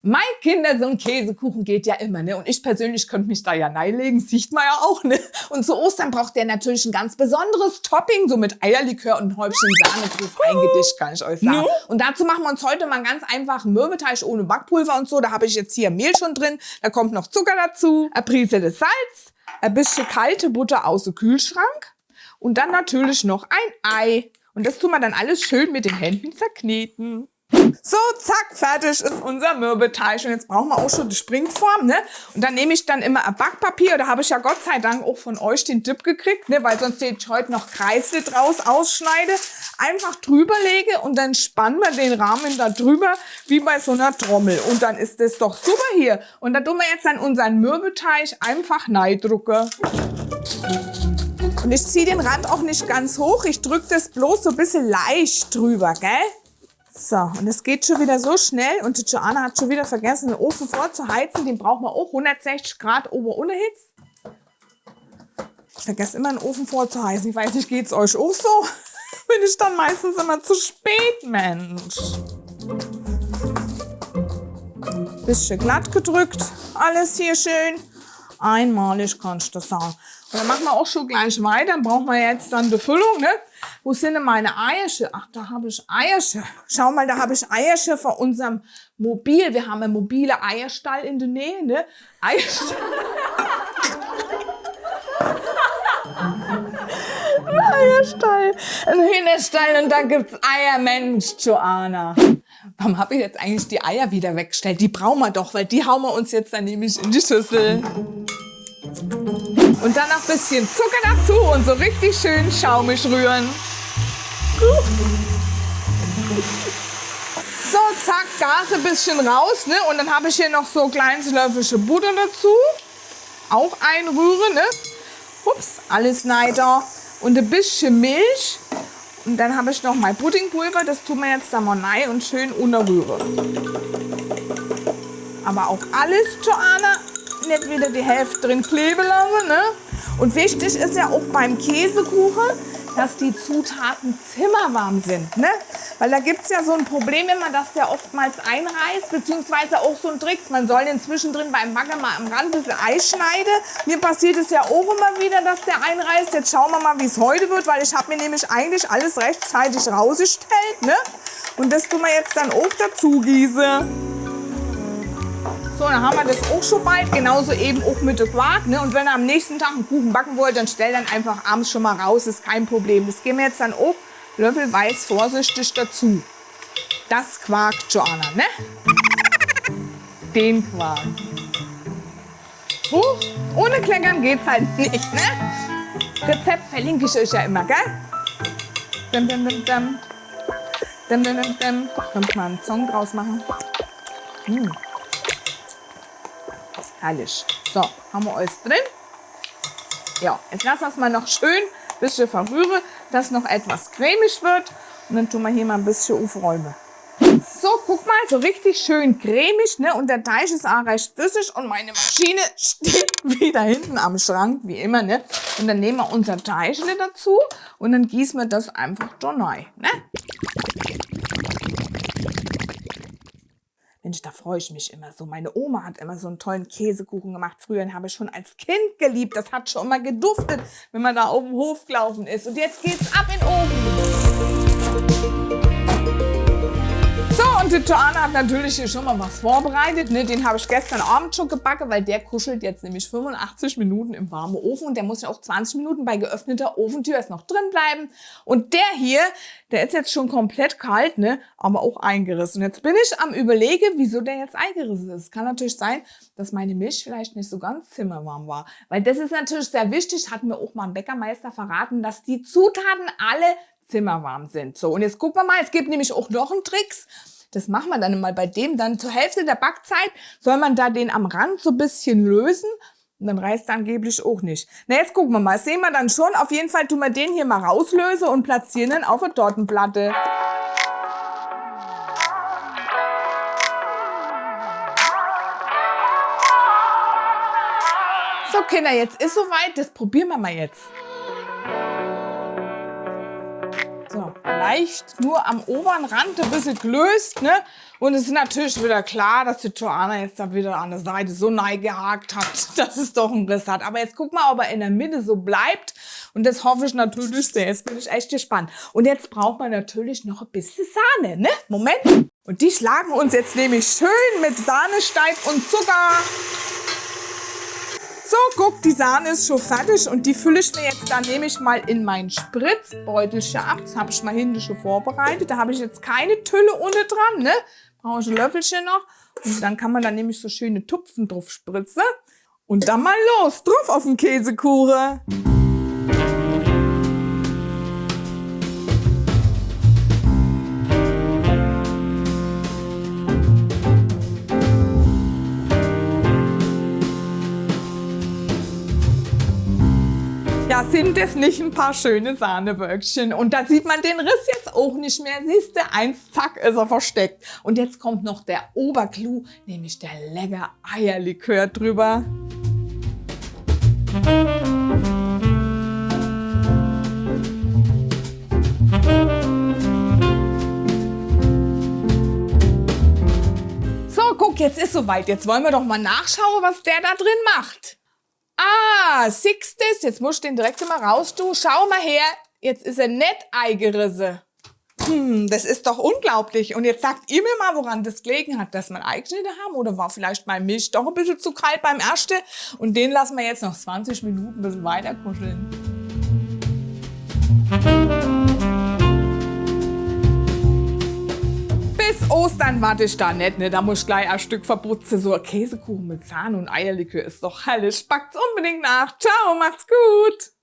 Mein Kinder, so ein Käsekuchen geht ja immer, ne? Und ich persönlich könnte mich da ja reinlegen, sieht man ja auch, ne? Und zu Ostern braucht der natürlich ein ganz besonderes Topping, so mit Eierlikör und ein Häubchen Sahne drauf eingedischt, kann ich euch sagen. Und dazu machen wir uns heute mal einen ganz einfachen Mürbeteig ohne Backpulver und so. Da habe ich jetzt hier Mehl schon drin, da kommt noch Zucker dazu, eine Prise Salz, ein bisschen kalte Butter aus dem Kühlschrank und dann natürlich noch ein Ei. Und das tun wir dann alles schön mit den Händen zerkneten. So, zack, fertig ist unser Mürbeteig. Und jetzt brauchen wir auch schon die Springform, ne? Und dann nehme ich dann immer ein Backpapier. Da habe ich ja Gott sei Dank auch von euch den Tipp gekriegt, ne? Weil sonst hätte ich heute noch Kreisel draus ausschneide. Einfach drüber lege und dann spannen wir den Rahmen da drüber, wie bei so einer Trommel. Und dann ist das doch super hier. Und da tun wir jetzt dann unseren Mürbeteig einfach neidrucken. Und ich ziehe den Rand auch nicht ganz hoch. Ich drücke das bloß so ein bisschen leicht drüber, gell? So, und es geht schon wieder so schnell und die Joanna hat schon wieder vergessen, den Ofen vorzuheizen. Den brauchen wir auch 160 Grad ober-unterhitzt. Ich vergesse immer, den Ofen vorzuheizen. Ich weiß nicht, geht's euch auch so? Bin ich dann meistens immer zu spät, Mensch. Bisschen glatt gedrückt, alles hier schön. Einmalig kann ich das sagen. Und dann machen wir auch schon gleich weiter. Dann brauchen wir jetzt dann die Füllung, ne? Wo sind denn meine Eiersche? Ach, da habe ich Eiersche. Schau mal, da habe ich Eiersche von unserem Mobil. Wir haben einen mobilen Eierstall in der Nähe, ne? Eierstall. Ein Eierstall. Ein Hühnerstall und da gibt's Eier. Mensch, Joanna. Warum habe ich jetzt eigentlich die Eier wieder weggestellt? Die brauchen wir doch, weil die hauen wir uns jetzt dann nämlich in die Schüssel. Und dann noch ein bisschen Zucker dazu und so richtig schön schaumig rühren. So, zack, Gas ein bisschen raus, ne? Und dann habe ich hier noch so kleines Löffelchen Butter dazu. Auch einrühren, ne? Ups, alles neider. Und ein bisschen Milch. Und dann habe ich noch mein Puddingpulver, das tun wir jetzt da mal rein und schön unterrühren. Aber auch alles, Joanna, nicht wieder die Hälfte drin kleben lassen, ne? Und wichtig ist ja auch beim Käsekuchen, dass die Zutaten zimmerwarm sind, ne? Weil da gibt's ja so ein Problem immer, dass der oftmals einreißt, beziehungsweise auch so ein Trick. Man soll den zwischendrin beim Backen mal am Rand ein bisschen Eis schneiden. Mir passiert es ja auch immer wieder, dass der einreißt. Jetzt schauen wir mal, wie es heute wird, weil ich habe mir nämlich eigentlich alles rechtzeitig rausgestellt, ne? Und das tun wir jetzt dann auch dazu gießen. So, dann haben wir das auch schon bald, genauso eben auch mit dem Quark, ne? Und wenn ihr am nächsten Tag einen Kuchen backen wollt, dann stellt dann einfach abends schon mal raus, ist kein Problem. Das geben wir jetzt dann auch löffelweise vorsichtig dazu. Das Quark, Joanna, ne? Den Quark. Huch, ohne Kleckern geht's halt nicht, ne? Rezept verlinke ich euch ja immer, gell? Dum, dum, dum, dum. Dum, dum, dum, dum. Könnt mal einen Song draus machen. Herrlich. So, haben wir alles drin. Ja, jetzt lassen wir es mal noch schön ein bisschen verrühren, dass es noch etwas cremig wird. Und dann tun wir hier mal ein bisschen aufräumen. So, guck mal, so richtig schön cremig, ne? Und der Teig ist auch recht flüssig und meine Maschine steht wieder hinten am Schrank, wie immer, ne? Und dann nehmen wir unser Teig dazu und dann gießen wir das einfach da rein, ne? Mensch, da freue ich mich immer so. Meine Oma hat immer so einen tollen Käsekuchen gemacht. Früher, den habe ich schon als Kind geliebt. Das hat schon immer geduftet, wenn man da auf dem Hof gelaufen ist. Und jetzt geht's ab in den Ofen. So, und die Joanna hat natürlich hier schon mal was vorbereitet. Ne? Den habe ich gestern Abend schon gebacken, weil der kuschelt jetzt nämlich 85 Minuten im warmen Ofen. Und der muss ja auch 20 Minuten bei geöffneter Ofentür erst noch drin bleiben. Und der hier, der ist jetzt schon komplett kalt, ne? Aber auch eingerissen. Und jetzt bin ich am Überlegen, wieso der jetzt eingerissen ist. Kann natürlich sein, dass meine Milch vielleicht nicht so ganz zimmerwarm war. Weil das ist natürlich sehr wichtig, hat mir auch mal ein Bäckermeister verraten, dass die Zutaten alle zimmerwarm sind. So, und jetzt gucken wir mal, es gibt nämlich auch noch einen Trick. Das machen wir dann mal bei dem. Dann zur Hälfte der Backzeit soll man da den am Rand so ein bisschen lösen. Und dann reißt er angeblich auch nicht. Na, jetzt gucken wir mal. Das sehen wir dann schon. Auf jeden Fall tun wir den hier mal rauslösen und platzieren ihn auf eine Tortenplatte. So, Kinder, jetzt ist soweit. Das probieren wir mal jetzt. So, leicht nur am oberen Rand ein bisschen gelöst, ne? Und es ist natürlich wieder klar, dass die Joanna jetzt da wieder an der Seite so gehakt hat, dass es doch einen Riss hat. Aber jetzt guck mal, ob er in der Mitte so bleibt. Und das hoffe ich natürlich sehr. Jetzt bin ich echt gespannt. Und jetzt braucht man natürlich noch ein bisschen Sahne, ne? Moment. Und die schlagen uns jetzt nämlich schön mit Sahnesteig und Zucker. So, guck, die Sahne ist schon fertig und die fülle ich mir jetzt dann nämlich mal in mein Spritzbeutelchen ab. Das habe ich mal hinten schon vorbereitet. Da habe ich jetzt keine Tülle unten dran, ne? Brauche ich ein Löffelchen noch. Und dann kann man da nämlich so schöne Tupfen drauf spritzen. Und dann mal los, drauf auf den Käsekuchen. Ja, sind das nicht ein paar schöne Sahnewölkchen? Und da sieht man den Riss jetzt auch nicht mehr. Siehst du, eins, zack, ist er versteckt. Und jetzt kommt noch der Oberclou, nämlich der lecker Eierlikör drüber. So, guck, jetzt ist soweit. Jetzt wollen wir doch mal nachschauen, was der da drin macht. Ah, siehst du, jetzt musst du den direkt mal raus, du. Schau mal her, jetzt ist er nicht eingerissen. Das ist doch unglaublich. Und jetzt sagt ihr mir mal, woran das gelegen hat, dass wir eingeschnitten haben. Oder war vielleicht meine Milch doch ein bisschen zu kalt beim ersten. Und den lassen wir jetzt noch 20 Minuten ein bisschen weiter kuscheln. Bis Ostern warte ich da nicht, ne? Da muss ich gleich ein Stück verputzen. So ein Käsekuchen mit Sahne und Eierlikör ist doch herrlich. Packt's unbedingt nach. Ciao, macht's gut.